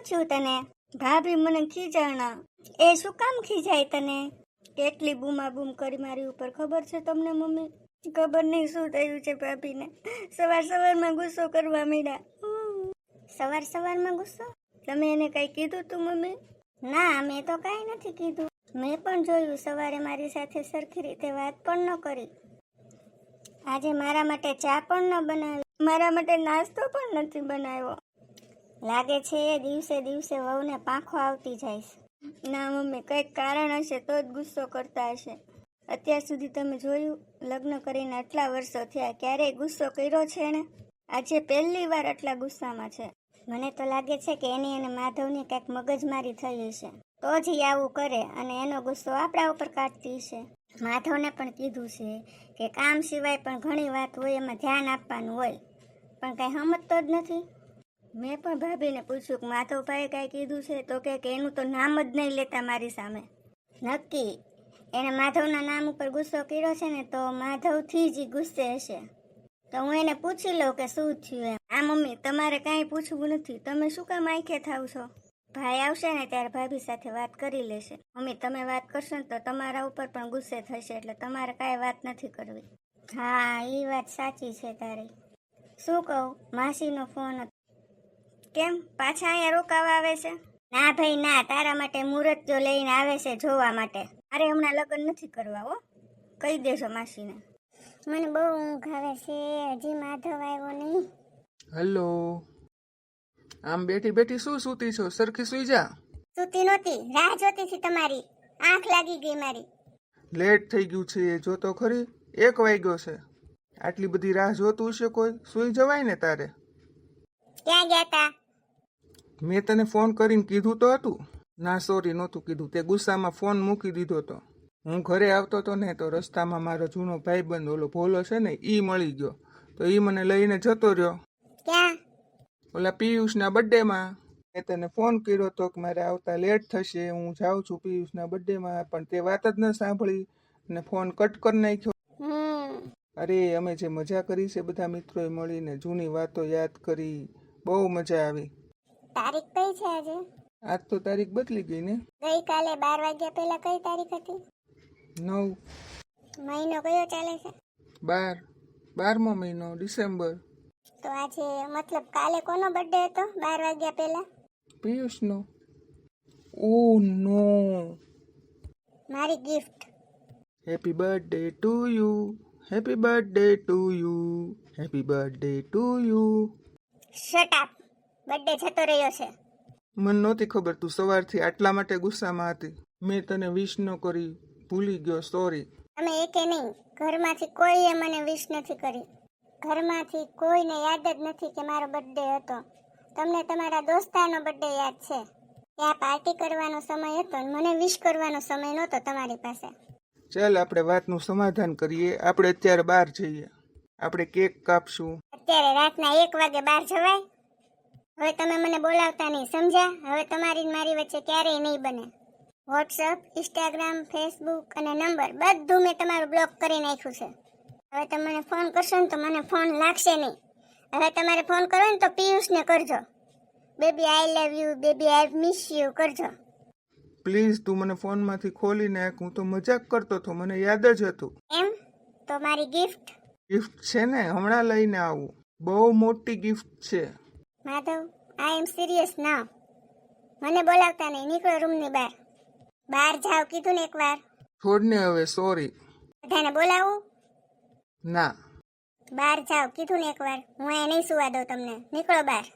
શું થયું તને? ભાભી મને ખીજાણા. એ શું કામ ખીજાય તને? કેટલી બૂમા બૂમ કરી મારી ઉપર, ખબર છે તમને મમ્મી? ખબર નહીં શું થયું છે ભાભીને. સવારમાં ગુસ્સો કરવા માંડ્યા. સવારમાં ગુસ્સો? તમે એને કઈ કીધું તું મમ્મી? ના, મેં તો કાંઈ નથી કીધું. મેં પણ જોયું, સવારે મારી સાથે સરખી રીતે વાત પણ ન કરી. આજે મારા માટે ચા પણ ન બનાવી, મારા માટે નાસ્તો પણ નથી બનાવ્યો. લાગે છે એ દિવસે દિવસે વહુને પાંખો આવતી જાય છે. ના મમ્મી, કંઈક કારણ હશે તો જ ગુસ્સો કરતા હશે. અત્યાર સુધી તમે જોયું, લગ્ન કરીને આટલા વર્ષો થયા, ક્યારેય ગુસ્સો કર્યો છે ને? આજે પહેલી વાર આટલા ગુસ્સામાં છે. મને તો લાગે છે કે એની અને માધવની કંઈક મગજમારી થઈ હશે, તો જ ઈ આવું કરે અને એનો ગુસ્સો આપણા ઉપર કાઢતી હશે. માધવને પણ કીધું છે કે કામ સિવાય પણ ઘણી વાત હોય, એમાં ધ્યાન આપવાનું હોય, પણ કંઈ સમજતો જ નથી. મેં પણ ભાભીને પૂછ્યું કે માધવભાઈએ કાંઈ કીધું છે, તો કે એનું તો નામ જ નહીં લેતા મારી સામે. નક્કી એને માધવના નામ ઉપર ગુસ્સો કર્યો છે ને, તો માધવથી જ ગુસ્સે હશે. તો હું એને પૂછી લઉં કે શું થયું એમ. આ મમ્મી, તમારે કાંઈ પૂછવું નથી. તમે શું કામ આંખે થાવ છો? ભાઈ આવશે ને ત્યારે ભાભી સાથે વાત કરી લેશે. મમ્મી, તમે વાત કરશો ને તો તમારા ઉપર પણ ગુસ્સે થશે, એટલે તમારે કાંઈ વાત નથી કરવી. હા, એ વાત સાચી છે તારી. શું કહું, માસીનો ફોન હતો. કેમ પાછા અહીંયા રોકાવા આવે છે? ના ભાઈ ના, તારા માટે મુહૂર્ત જો લઈને આવે છે જોવા માટે. અરે હમણાં લગ્ન નથી કરવા હો, કહી દેજો માસીને. મને બહુ ઊંઘ આવે છે, હજી માધવ આવ્યો નહીં. હેલો, આમ બેઠી બેઠી શું સૂતી છો? સરખી સુઈ જા. સૂતી નહોતી, રાહ જોતી હતી તમારી. આંખ લાગી ગઈ મારી. લેટ થઈ ગયું છે, જો તો ખરી 1 વાગ્યો છે. આટલી બધી રાહ જોતું હશે કોઈ? સુઈ જવાય ને તારે. ક્યાં ગયા તા? મેં તને ફોન કરીને કીધું તો હતું. ના સોરી, નહોતું કીધું. તે ગુસ્સામાં ફોન મૂકી દીધો તો. હું ઘરે આવતો હતો ને, તો રસ્તામાં મારો જૂનો ભાઈબંધ ઓલો ભોલો છે ને, ઈ મળી ગયો. તો ઈ મને લઈને જતો રહ્યો. ક્યાં? ઓલા પિયુષના બર્થડેમાં. મેં તને ફોન કર્યો હતો કે મારે આવતા લેટ થશે, હું જાઉં છું પિયુષના બર્થડેમાં, પણ તે વાત જ ન સાંભળી અને ફોન કટ કરી નાખ્યો. અરે અમે જે મજા કરી છે બધા મિત્રોએ મળીને, જૂની વાતો યાદ કરી, બહુ મજા આવી. તારીખ કઈ છે આજે? આજ તો તારીખ બદલી ગઈ ને. ગઈકાલે 12 વાગ્યા પહેલા કઈ તારીખ હતી? 9. મહિનો કયો ચાલે છે? 12. 12મો મહિનો, ડિસેમ્બર. તો આજે મતલબ કાલે કોનો બર્થડે હતો 12 વાગ્યા પહેલા? પિયુષનો. ઓ નો. મારી gift. Happy birthday to you, happy birthday to you, happy birthday to you. Shut up. Birthday જતો રહ્યો છે. મને નહોતી ખબર તું સવારથી આટલા માટે ગુસ્સામાં હતી. મેં તને વિશ ન કરી, ભૂલી ગયો, સોરી. તમે એકે નહીં, ઘરમાંથી કોઈએ મને વિશ નથી કરી. ઘરમાંથી કોઈને યાદ જ નથી કે મારો બર્થડે હતો. તમને તમારા દોસ્તારનો બર્થડે યાદ છે. ત્યાં પાર્ટી કરવાનો સમય હતો ને મને વિશ કરવાનો સમય નહોતો તમારી પાસે. ચાલ આપણે વાતનું સમાધાન કરીએ. આપણે અત્યારે બહાર જઈએ, આપણે કેક કાપશું. અત્યારે રાતના 1 વાગે બહાર જવાય? હવે તમે મને બોલાવતા નહીં, સમજ્યા? હવે તમારી ને મારી વચ્ચે ક્યારેય નહીં બને. વોટ્સઅપ, ઇન્સ્ટાગ્રામ, ફેસબુક અને નંબર બધું મેં તમારું બ્લોક કરી નાખ્યું છે. હવે તમે મને ફોન કરશો ને તો મને ફોન લાગશે નહીં. હવે તમારે ફોન કરવો ને તો પિયુષને કરજો. Baby I love you, baby I miss you કરજો. પ્લીઝ તું મને ફોનમાંથી ખોલી નાખ. હું તો મજાક કરતો હતો, મને યાદ જ હતું. એમ? તો મારી ગિફ્ટ? ગિફ્ટ છે ને, હમણાં લઈને આવું. બહુ મોટી ગિફ્ટ છે. માધવ, આઈ એમ સિરિયસ નાઉ. મને બોલાવતા નહીં, નીકળો રૂમની બહાર. બહાર જાવ કીધું ને એકવાર. છોડને હવે, સોરી. બધાને બોલાવું? ના. બહાર જાવ કીધું ને એકવાર. હું અહીંયા નહીં સુવા દઉં તમને. નીકળો બહાર.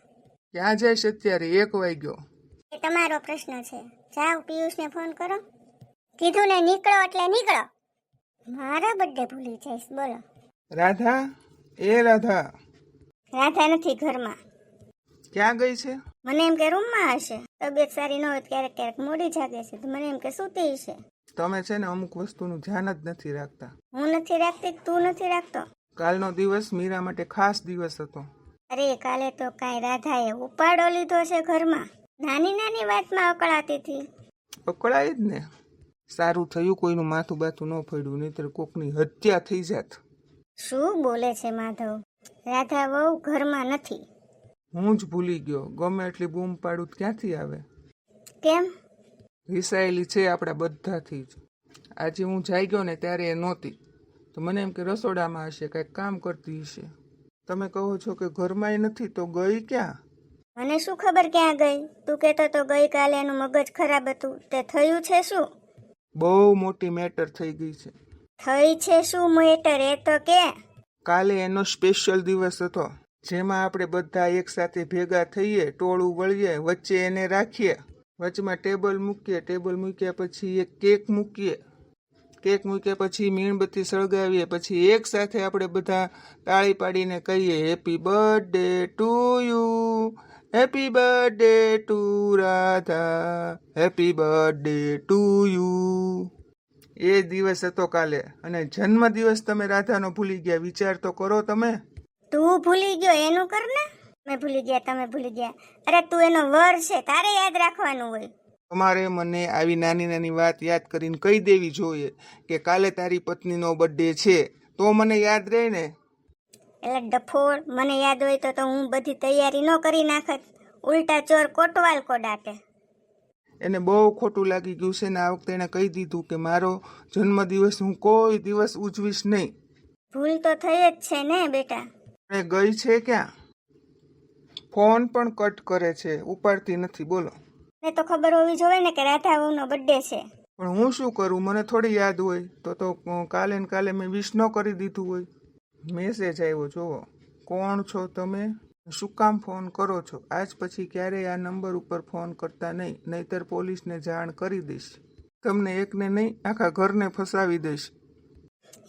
ક્યાં જઈશ અત્યારે? 1 વાગ્યો. એ તમારો પ્રશ્ન છે. જાઓ પિયુષને ફોન કરો. કીધું ને નીકળો એટલે નીકળો. મારા બર્થડે ભૂલી જઈશ, બોલો. રાધા, એ રાધા. રાધા નથી ઘરમાં. ક્યાં ગઈ છે? મને એમ કે રૂમમાં હશે. તબિયત સારી ન હોય ક્યારેક ક્યારેક મોડી જાગે છે, તો મને એમ કે સૂતી હશે. તમે છે ને અમુક વસ્તુનું ધ્યાન જ નથી રાખતા. હું નથી રાખતી, તું નથી રાખતો. કાલનો દિવસ મીરા માટે ખાસ દિવસ હતો. અરે કાલે તો કાંઈ રાધાએ ઉપાડો લીધો છે ઘરમાં. નાની નાની વાતમાં અકળાતી હતી. અકળાય જ ને. સારું થયું કોઈનું માથું બાથું ન ફોડ્યું, નહીતર કોકની હત્યા થઈ જાત. શું બોલે છે માધવ? રાધા વહુ ઘરમાં નથી. હું જ ભૂલી ગયો. ગમે એટલી બૂમ પાડું તો ક્યાંથી આવે? કેમ? રિસાયેલી છે આપણા બધાથી જ. આજે હું જાગ્યો ને ત્યારે એ નહોતી, તો મને એમ કે રસોડામાં હશે, કંઈક કામ કરતી હશે. તમે કહો છો કે ઘરમાંય નથી, તો ગઈ ક્યાં? મને શું ખબર ક્યાં ગઈ? તું કહેતો તો ગઈકાલે એનું મગજ ખરાબ હતું, તે થયું છે શું? બહુ મોટી મેટર થઈ ગઈ છે. થઈ છે શું મેટર એ તો કે? કાલે એનો સ્પેશિયલ દિવસ હતો, જેમાં આપણે બધા એક સાથે ભેગા થઈએ, ટોળું વળીએ, વચ્ચે એને રાખીએ, વચમાં ટેબલ મૂકીએ, ટેબલ મૂક્યા પછી એક કેક મૂકીએ, કેક મૂક્યા પછી મીણબત્તી સળગાવીએ, પછી એક સાથે આપણે બધા તાળી પાડીને કહીએ happy birthday to you, happy birthday to Radha, happy birthday to you. એ દિવસ હતો કાલે. અને જન્મદિવસ તમે રાધાનો ભૂલી ગયા, વિચાર તો કરો તમે. તું ભૂલી ગયો એનું કર ને. મેં ભૂલી ગયા, તમે ભૂલી ગયા. અરે તું એનો વર છે, તારે યાદ રાખવાનું હોય. તમારે મને આવી નાની નાની વાત યાદ કરીને કહી દેવી જોઈએ કે કાલે તારી પત્નીનો બર્થડે છે, તો મને યાદ રહે ને. એટલે ડફોળ, મને યાદ હોય તો હું બધી તૈયારી ન કરી નાખત. ઉલટા ચોર કોટવાલ કો ડાટે. એને બહુ ખોટું લાગી ગયું છે ને આ વખતે એને કહી દીધું કે મારો જન્મદિવસ હું કોઈ દિવસ ઉજવીશ નહીં. ભૂલ તો થઈ જ છે ને બેટા. એ ગઈ છે ક્યાં? ફોન પણ કટ કરે છે, ઉપાડતી નથી. બોલો. ને તો ખબર હોવી જોઈએ ને કે રાધા વહુનો બર્થડે છે. પણ હું શું કરું, મને થોડી યાદ હોય. તો કાલે ને કાલે મેં વિશ ન કરી દીધું હોય. મેસેજ આવ્યો, જોવો. કોણ છો તમે? શું કામ ફોન કરો છો? આજ પછી ક્યારેય આ નંબર ઉપર ફોન કરતા નહીં, નહીતર પોલીસને જાણ કરી દઈશ. તમને એકને નહીં, આખા ઘરને ફસાવી દઈશ.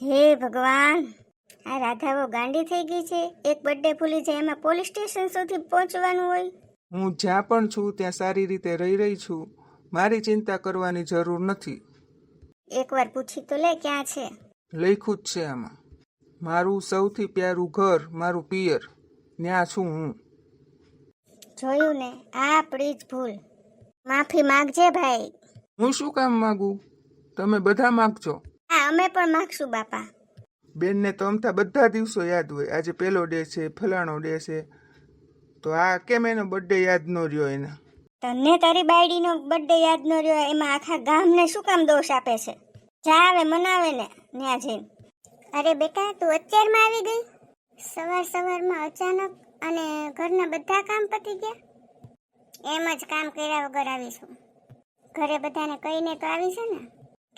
હે ભગવાન, આ રાધાઓ ગાંડી થઈ ગઈ છે. એક બર્થડે ભૂલી જાય એમાં પોલીસ સ્ટેશન સુધી પહોંચવાનું હોય. હું જ્યાં પણ છું ત્યાં સારી રીતે રહી છું. મારી ચિંતા કરવાની જરૂર નથી. એકવાર પૂછી તો લે ક્યાં છે. લખ્યું જ છે આમાં. મારું સૌથી પ્યારું ઘર, મારું પિયર, ત્યાં છું હું. જોયું ને, આ આપણી જ ભૂલ. માફી માંગજે ભાઈ. હું શું કામ માગું? તમે બધા માગજો. હા, અમે પણ માગશું બાપા. બેનને તો અમથા બધા દિવસો યાદ હોય. આજે પેલો ડે છે, ફલાણો ડે છે, તો આ કેમ એનો બર્થડે યાદ ન રહ્યો એને? તને તારી બાયડીનો બર્થડે યાદ ન રહ્યો, એમાં આખા ગામને શું કામ દોષ આપે છે? જા આવે મનાવે ને ત્યાં જઈને. અરે બેટા, તું અત્યારમાં આવી ગઈ? સવારમાં અચાનક, અને ઘરના બધા કામ પતી ગયા? એમ જ કામ કર્યા વગર આવીશું. ઘરે બધાને કહીને તો આવી છે ને.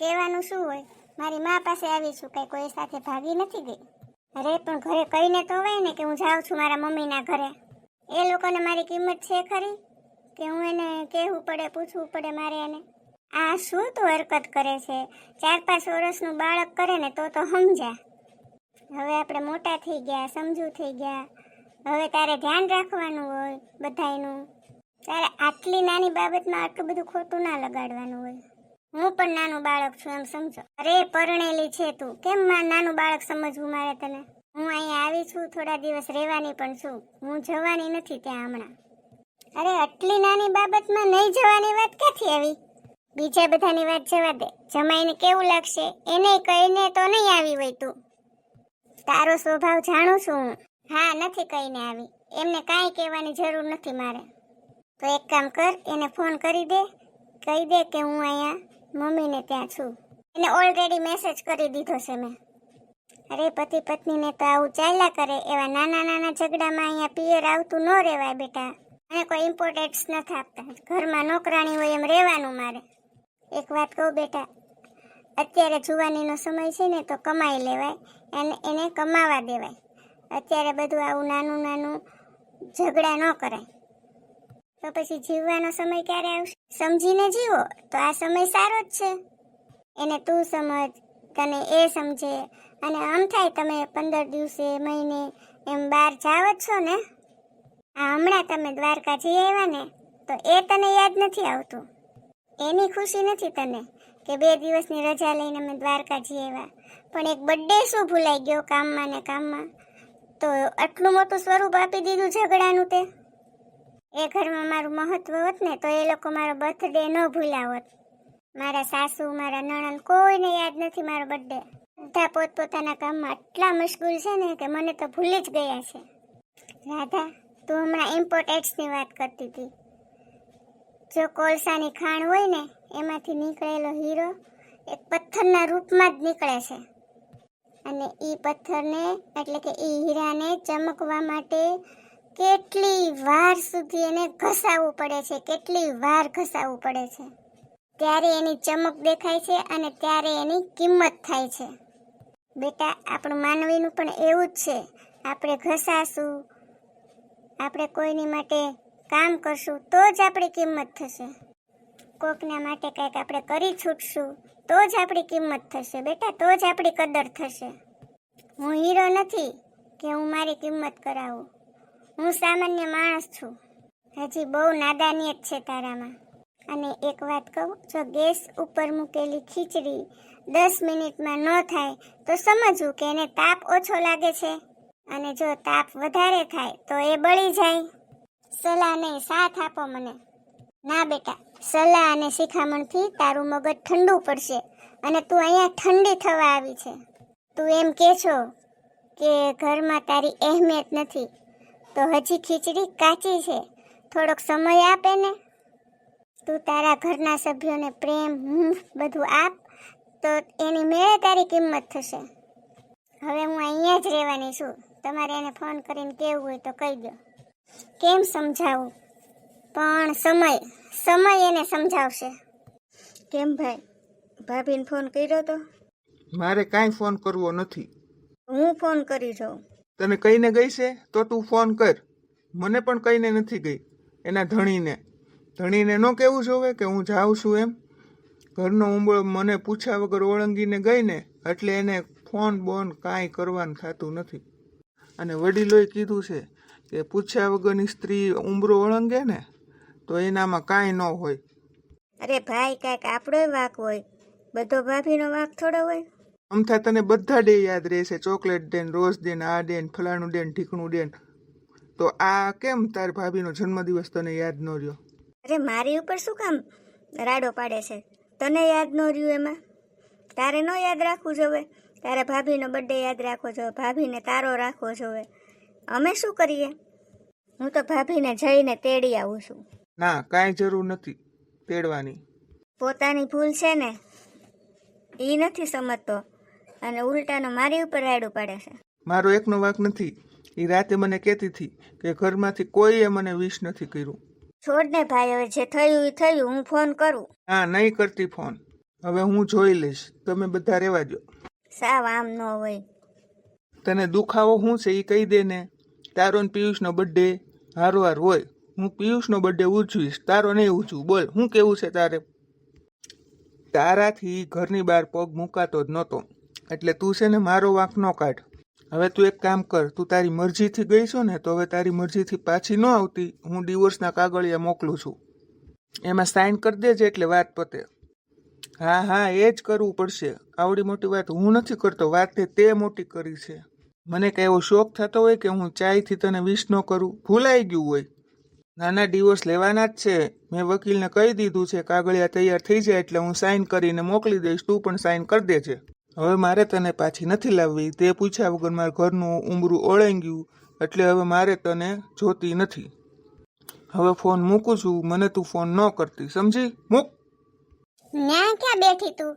કહેવાનું શું હોય, મારી મા પાસે આવીશું, કઈ કોઈ સાથે ભાગી નથી ગઈ. અરે પણ ઘરે કહીને તો હોય ને કે હું જાઉં છું મારા મમ્મીના ઘરે. એ લોકોને મારી કિંમત છે ખરી કે હું એને કહેવું પડે, પૂછવું પડે મારે એને? આ શું તું હરકત કરે છે? 4-5 વર્ષનું બાળક કરે ને તો સમજા. હવે આપણે મોટા થઈ ગયા, સમજુ થઈ ગયા. હવે તારે ધ્યાન રાખવાનું હોય બધાયનું. તારે આટલી નાની બાબતમાં આટલું બધું ખોટું ના લગાડવાનું હોય. હું પણ નાનું બાળક છું એમ સમજો. અરે પરણેલી છે તું, કેમ નાનું બાળક સમજવું મારે તને? હું અહીંયા આવી છું, થોડા દિવસ રહેવાની પણ છું. હું જવાની નથી ત્યાં હમણાં. અરે આટલી નાની બાબતમાં નહીં જવાની વાત ક્યાંથી આવી? બીજા બધાની વાત જવા દે. જમાઈને કેવું લાગશે એને કહીને તો નહીં આવી હોય તું. તારો સ્વભાવ જાણું છું હું. હા, નથી કહીને આવી. એમને કાંઈ કહેવાની જરૂર નથી મારે. તો એક કામ કર, એને ફોન કરી દે, કહી દે કે હું અહીંયા મમ્મીને ત્યાં છું. એને ઓલરેડી મેસેજ કરી દીધો છે મેં. અરે પતિ પત્નીને તો આવું ચાલ્યા કરે. એવા નાના નાના ઝઘડામાં અહીંયા પિયર આવતું ન રહેવાય બેટા. અને કોઈ ઇમ્પોર્ટન્સ નથી આપતા. ઘરમાં નોકરાણી હોય એમ રહેવાનું મારે. એક વાત કહું બેટા, અત્યારે જુવાનીનો સમય છે ને તો કમાઈ લેવાય, એને કમાવા દેવાય. અત્યારે બધું આવું નાનું નાનું ઝઘડા ન કરાય. તો પછી જીવવાનો સમય ક્યારે આવશે? સમજીને જીવો તો આ સમય સારો જ છે. એને તું સમજ, તને એ સમજે, અને આમ થાય તમે 15 દિવસે, મહિને એમ બહાર જાવ જ છો ને. આ હમણાં તમે દ્વારકા જઈ આવ્યા ને તો એ તને યાદ નથી આવતું. એની ખુશી નથી તને કે 2 દિવસની રજા લઈને અમે દ્વારકા જઈ આવ્યા. પણ એક બર્થડે શું ભૂલાઈ ગયો કામમાં ને કામમાં? તો આટલું મોટું સ્વરૂપ આપી દીધું ઝઘડાનું તે. એ ઘરમાં મારું મહત્વ હોત ને તો એ લોકો મારો બર્થડે ન ભૂલાવત. મારા સાસુ, મારા નણંદ, કોઈને યાદ નથી મારો બર્થડે. બધા પોતપોતાના કામમાં આટલા મશગુલ છે ને કે મને તો ભૂલી જ ગયા છે. રાધા, તું હમણાં ઇમ્પોર્ટેન્ટ્સની વાત કરતી હતી. જો કોલસાની ખાણ હોય ને એમાંથી નીકળેલો હીરો એક પથ્થરના રૂપમાં જ નીકળે છે, અને ઈ પથ્થરને એટલે કે ઈ હીરાને ચમકવા માટે કેટલી વાર સુધી એને ઘસાવવું પડે છે, કેટલી વાર ઘસાવવું પડે છે, ત્યારે એની ચમક દેખાય છે અને ત્યારે એની કિંમત થાય છે. બેટા, આપણું માનવીનું પણ એવું જ છે. આપણે ઘસાશું, આપણે કોઈની માટે કામ કરશું તો જ આપણી કિંમત થશે. કોકના માટે કંઈક આપણે કરી છૂટશું તો જ આપણી કિંમત થશે. બેટા, તો જ આપણી કદર થશે. હું હીરો નથી કે હું મારી કિંમત કરાવું. હું સામાન્ય માણસ છું. હજી બહુ નાદાનિયત છે તારામાં. અને એક વાત કહું, જો ગેસ ઉપર મૂકેલી ખીચડી 10 મિનિટમાં ન થાય તો સમજવું કે એને તાપ ઓછો લાગે છે, અને જો તાપ વધારે થાય તો એ બળી જાય. સલાહ નહીં, સાથ આપો મને. ના બેટા, સલાહ અને શિખામણથી તારું મગજ ઠંડુ પડશે અને તું અહીંયા ઠંડી થવા આવી છે. તું એમ કહે છો કે ઘરમાં તારી અહેમિયત નથી, તો હજી ખીચડી કાચી છે, થોડોક સમય આપે ને. તું તારા ઘરના સભ્યોને પ્રેમ બધું આપ, તો એની મેળે તારી કિંમત થશે. હવે હું અહીંયા જ રહેવાની છું. તમારે એને ફોન કરીને કહેવું હોય તો કહી દો. કેમ સમજાવું? પણ સમય એને સમજાવશે. કેમ ભાઈ, ભાભીને ફોન કર્યો તો? મારે કાંઈ ફોન કરવો નથી. હું ફોન કરી જાઉં. તને કહીને ગઈ છે તો તું ફોન કર. મને પણ કહીને નથી ગઈ. એના ધણીને ન કહેવું જોવે કે હું જાઉં છું એમ. ઘરનો ઉંબળો મને પૂછ્યા વગર ઓળંગીને ગઈ ને, એટલે એને ફોન બોન કાંઈ કરવાનું થતું નથી. અને વડીલોએ કીધું છે કે પૂછ્યા વગરની સ્ત્રી ઉંબરો ઓળંગે ને તો એનામાં કાંઈ ન હોય. અરે ભાઈ, કાંઈક આપણોય વાંક હોય, બધો ભાભીનો વાંક થોડો હોય. અમથા તને બધા ડે યાદ રહેશે. ચોકલેટ દે ને, રોઝ દે ને, આ દે ને, ફલાણું દે ને, ઠીકણું દે ને. તો આ કેમ તાર ભાભીનો જન્મદિવસ તને યાદ ન રહ્યો? અરે મારી ઉપર શું કામ રાડો પાડે છે? તને યાદ ન રહ્યું એમાં? તારે ન યાદ રાખવું જોવે. તારે ભાભીનો બર્થડે યાદ રાખવો જોવે, ભાભીને તારો રાખવો જોવે. અમે શું કરીએ? હું તો ભાભીને જઈને તેડી આવું છું. ના, કાંઈ જરૂર નથી તેડવાની. પોતાની ભૂલ છે ને એ નથી સમજતો, અને ઉલટાનો મારી ઉપર રાડું પાડે છે. મારો એકનો વાંક નથી. એ રાતે મને કહેતી હતી કે ઘરમાંથી કોઈએ મને વિશ નથી કર્યું. છોડ ને ભાઈ, હવે જે થયું એ થયું. હું ફોન કરું. હા, નહીં કરતી ફોન. હવે હું જોઈ લઈશ. તમે બધા રહેવા દો. સાવ આમ ન હોય. તને દુખાવો શું છે એ કહી દે ને. તારો ને પિયુષનો બર્થડે હારોહાર હોય. હું પિયુષનો બર્થડે ઉજવીશ, તારો નહીં ઉજવું. બોલ, શું કેવું છે તારે? તારાથી ઘરની બહાર પગ મૂકાતો જ નહોતો, એટલે તું છે ને મારો વાંક ન કાઢ. હવે તું એક કામ કર, તું તારી મરજીથી ગઈ છો ને, તો હવે તારી મરજીથી પાછી ન આવતી. હું ડિવોર્સના કાગળિયા મોકલું છું, એમાં સાઇન કરી દેજે એટલે વાત પતે. હા, એ જ કરવું પડશે. આવડી મોટી વાત હું નથી કરતો, વાત તે મોટી કરી છે. મને કઈ એવો શોખ થતો હોય કે હું ચાયથી તને વિશ ન કરું? ભૂલાઈ ગયું હોય. નાના ડિવોર્સ લેવાના જ છે. મેં વકીલને કહી દીધું છે, કાગળિયા તૈયાર થઈ જાય એટલે હું સાઇન કરીને મોકલી દઈશ. તું પણ સાઇન કરી દેજે. હવે મારે તને પાછી નથી લાવવી. તે પૂછ્યા વગર મારા ઘરનું ઉંબરું ઓળાઈ ગયું, એટલે હવે મારે તને જોતી નથી. હવે ફોન મૂકું છું. મને તું ફોન ન કરતી, સમજી? મૂક. ન્યા ક્યાં બેઠી તું?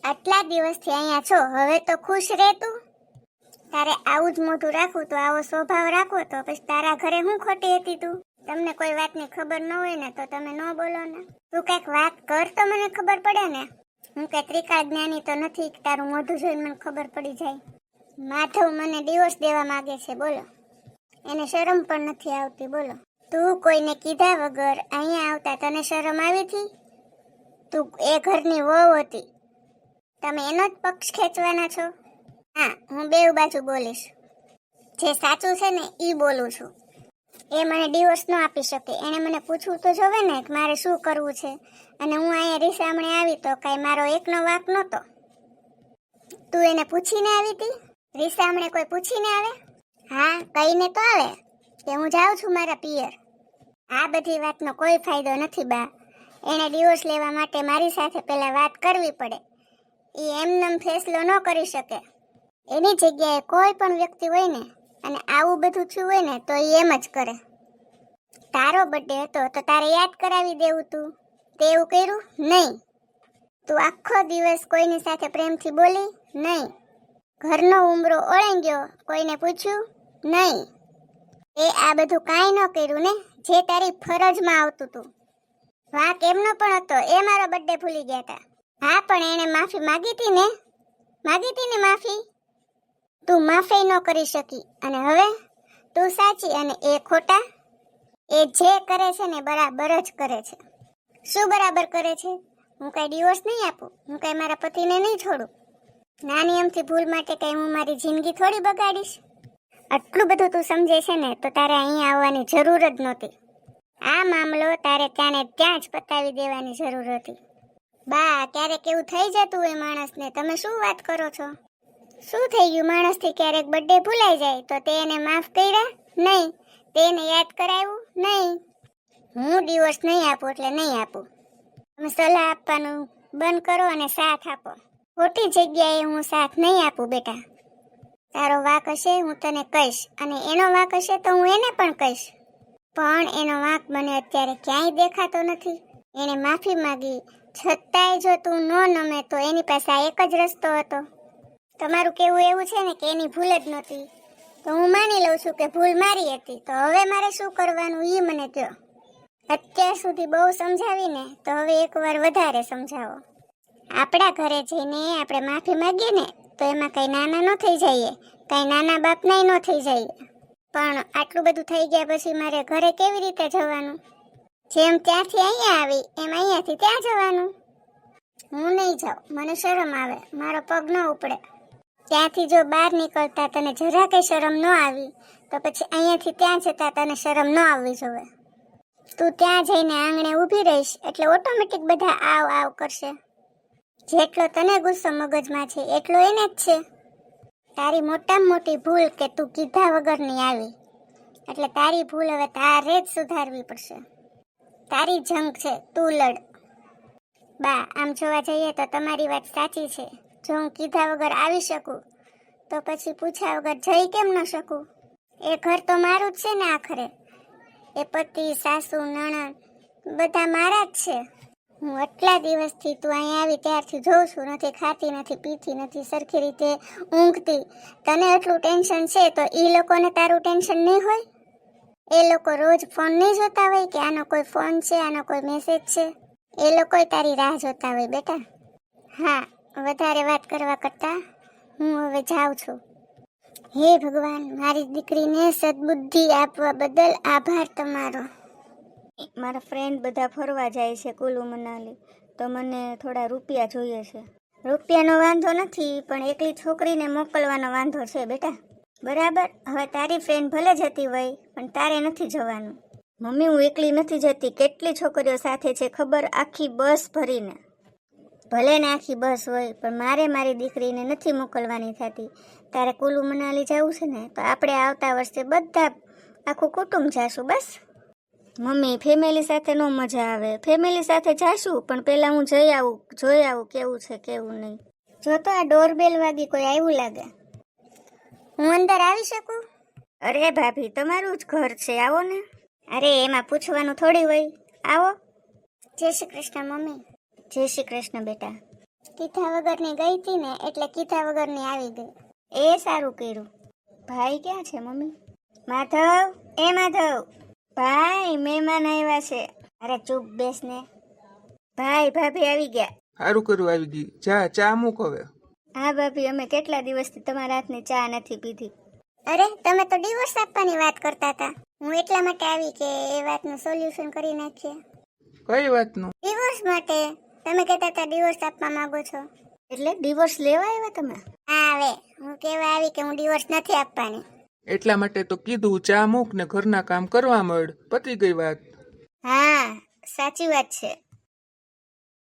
આટલા દિવસથી અહીંયા છો, હવે તો ખુશ રહે તું. તારે આવું જ મોઢું રાખવું તો આવો સ્વભાવ રાખવો તો પછી તારા ઘરે હું ખોટી હતી તું? તમને કોઈ વાતની ખબર ન હોય ને તો તમે ન બોલો ને. તું કંઈક વાત કર તો મને ખબર પડે ને. હું કઈ ત્રિકાળ જ્ઞાની તો નથી કે તારું મોઢું જોઈને મને ખબર પડી જાય. માધવ મને ડિવોર્સ દેવા માંગે છે, બોલો. એને શરમ પણ નથી આવતી, બોલો. તું કોઈને કીધા વગર અહીંયા આવતા તને શરમ આવી હતી? તું એ ઘરની વહુ હતી, તમે એનો જ પક્ષ ખેંચવાના છો? હા, હું બેઉ બાજુ બોલીશ. જે સાચું છે ને એ બોલું છું. એ મને ડિવોર્સ ન આપી શકે. એને મને પૂછવું તો જોવે ને કે મારે શું કરવું છે. અને હું અહીંયા રીસામણે આવી તો કાંઈ મારો એકનો વાંક નહોતો. તું એને પૂછીને આવી હતી? રીસામણે કોઈ પૂછીને આવે? હા, કહીને તો આવે કે હું જાઉં છું મારા પિયર. આ બધી વાતનો કોઈ ફાયદો નથી બા. એને ડિવોર્સ લેવા માટે મારી સાથે પહેલા વાત કરવી પડે. એ એમનેમ ફેસલો ન કરી શકે. એની જગ્યાએ કોઈ પણ વ્યક્તિ હોય ને અને આવું બધું થયું હોય ને તો એ એમ જ કરે. તારો બર્થડે હતો તો તારે યાદ કરાવી દેવું તું. તે એવું કર્યું નહીં. તું આખો દિવસ કોઈની સાથે પ્રેમથી બોલી નહીં. ઘરનો ઉંબરો ઓળંગ્યો, કોઈને પૂછ્યું નહીં. એ આ બધું કાંઈ ન કર્યું ને, જે તારી ફરજમાં આવતું તું. વાંક એમનો પણ હતો, એ મારો બર્થડે ભૂલી ગયા હતા. હા, પણ એણે માફી માગી હતી ને માફી. તું માફી ન કરી શકી, અને હવે તું સાચી અને એ ખોટા. એ જે કરે છે ને બરાબર જ કરે છે. શું બરાબર કરે છે? હું કઈ ડિવોર્સ નહીં આપું, હું કઈ મારા પતિને નહીં છોડું. નાની અમથી ભૂલ માટે કઈ હું મારી જિંદગી થોડી બગાડીશ? આટલું બધું તું સમજે છે ને તો તારે અહીંયા આવવાની જરૂર જ નહોતી. આ મામલો તારે ત્યાંને ત્યાં જ પતાવી દેવાની જરૂર હતી. બા, ક્યારેક એવું થઈ જતું હોય માણસને. તમે શું વાત કરો છો? શું થઈ ગયું? માણસથી ક્યારેક બર્થડે ભૂલાઈ જાય તો તે એને માફ કર્યા નહીં, તેને યાદ કરાવ્યું નહીં. હું ડિવોર્સ નહીં આપું એટલે નહીં આપું. તમે સલાહ આપવાનું બંધ કરો અને સાથ આપો. ખોટી જગ્યાએ હું સાથ નહીં આપું બેટા. તારો વાંક હશે હું તને કહીશ, અને એનો વાંક હશે તો હું એને પણ કહીશ. પણ એનો વાંક મને અત્યારે ક્યાંય દેખાતો નથી. એણે માફી માંગી, છતાંય જો તું ન નમે તો એની પાસે આ એક જ રસ્તો હતો. તમારું કેવું એવું છે ને કે એની ભૂલ જ નહોતી, તો હું માની લઉં છું કે ભૂલ મારી હતી. તો હવે મારે શું કરવાનું એ મને કહો. અત્યાર સુધી બહુ સમજાવીને, તો હવે એકવાર વધારે સમજાવો. આપણા ઘરે જઈને આપણે માફી માંગીએ ને તો એમાં કઈ નાના ન થઈ જઈએ, કઈ નાના બાપના ન થઈ જઈએ. પણ આટલું બધું થઈ ગયા પછી મારે ઘરે કેવી રીતે જવાનું? જેમ ત્યાંથી અહીંયા આવી એમ અહીંયાથી ત્યાં જવાનું. હું નહીં જાઉં, મને શરમ આવે, મારો પગ ન ઉપડે. ત્યાંથી જો બહાર નીકળતા તને જરા કઈ શરમ ન આવી તો પછી અહીંયાથી ત્યાં જતા તને શરમ ન આવવી જોઈએ. તું ત્યાં જઈને આંગણે ઊભી રહીશ એટલે ઓટોમેટિક બધા આવ આવ કરશે. જેટલો તને ગુસ્સો મગજમાં છે એટલો એને જ છે. તારી મોટામાં મોટી ભૂલ કે તું કીધા વગરની આવી, એટલે તારી ભૂલ હવે તારે જ સુધારવી પડશે. તારી જંગ છે, તું લડ. બા, આમ જોવા જઈએ તો તમારી વાત સાચી છે. જો હું કીધા વગર આવી શકું તો પછી પૂછ્યા વગર જઈ કેમ ન શકું? એ ઘર તો મારું જ છે ને આખરે. એ પતિ, સાસુ, નણંદ બધા મારા જ છે. હું આટલા દિવસથી તું અહીંયા આવી ત્યારથી જોઉં છું, નથી ખાતી, નથી પીતી, નથી સરખી રીતે ઊંઘતી. તને એટલું ટેન્શન છે તો એ લોકોને તારું ટેન્શન નહીં હોય? એ લોકો રોજ ફોન નહીં જોતા હોય કે આનો કોઈ ફોન છે, આનો કોઈ મેસેજ છે? એ લોકોય તારી રાહ જોતા હોય બેટા. હા, વધારે વાત કરવા કરતાં હું હવે જાઉં છું. હે ભગવાન, મારી દીકરીને સદબુદ્ધિ આપવા બદલ આભાર તમારો. મારા ફ્રેન્ડ બધા ફરવા જાય છે કુલુ મનાલી, તો મને થોડા રૂપિયા જોઈએ છે. રૂપિયાનો વાંધો નથી, પણ એકલી છોકરીને મોકલવાનો વાંધો છે બેટા. બરાબર, હવે તારી ફ્રેન્ડ ભલે જતી હોય પણ તારે નથી જવાનું. મમ્મી, હું એકલી નથી જતી, કેટલી છોકરીઓ સાથે છે ખબર? આખી બસ ભરીને. ભલે ને આખી બસ હોય પણ મારે મારી દીકરીને નથી મોકલવાની થતી. તારે કુલુ મનાલી જવું છે ને તો આપણે આવતા વર્ષે બધા આખું કુટુંબ જાશું. બસ મમ્મી, ફેમિલી સાથે નો મજા આવે. ફેમિલી સાથે જાશું પણ પહેલાં હું જોઈ આવું કેવું છે કેવું નહીં. જો તો આ ડોરબેલ વાગી, કોઈ આવ્યું લાગે. હું અંદર આવી શકું? અરે ભાભી, તમારું જ ઘર છે, આવો ને. અરે એમાં પૂછવાનું થોડી હોય, આવો. જય શ્રી કૃષ્ણ મમ્મી. જય શ્રી કૃષ્ણ બેટા. કીધા વગરની ગઈ હતી ને એટલે કીધા વગરની આવી ગઈ. એ સારું કર્યું. ભાઈ ક્યાં છે મમ્મી? માધવ, એ માધવ ભાઈ, મહેમાન આવ્યા છે. અરે ચૂપ બેસ ને. ભાઈ, ભાભી આવી ગયા. સારું કર્યું આવી ગઈ. ચા મૂક હવે. હા ભાભી, અમે કેટલા દિવસથી તમારા હાથની ચા નથી પીધી. અરે, તમે તો ડિવોર્સ આપવાની વાત કરતા હતા. હું એટલા માટે આવી કે એ વાતનું સોલ્યુશન કરી નાખીએ. કઈ વાતનું? ડિવોર્સ માટે. તમે કહેતા હતા ડિવોર્સ આપવા માંગો છો. એટલે ડિવોર્સ લેવા આવ્યા તમે? હા, હવે હું કહેવા આવી કે હું ડિવોર્સ નથી આપવાની. એટલા માટે તો કીધું ચા મૂક ને ઘરના કામ કરવા મળ. પતી ગઈ વાત. હા, સાચી વાત છે.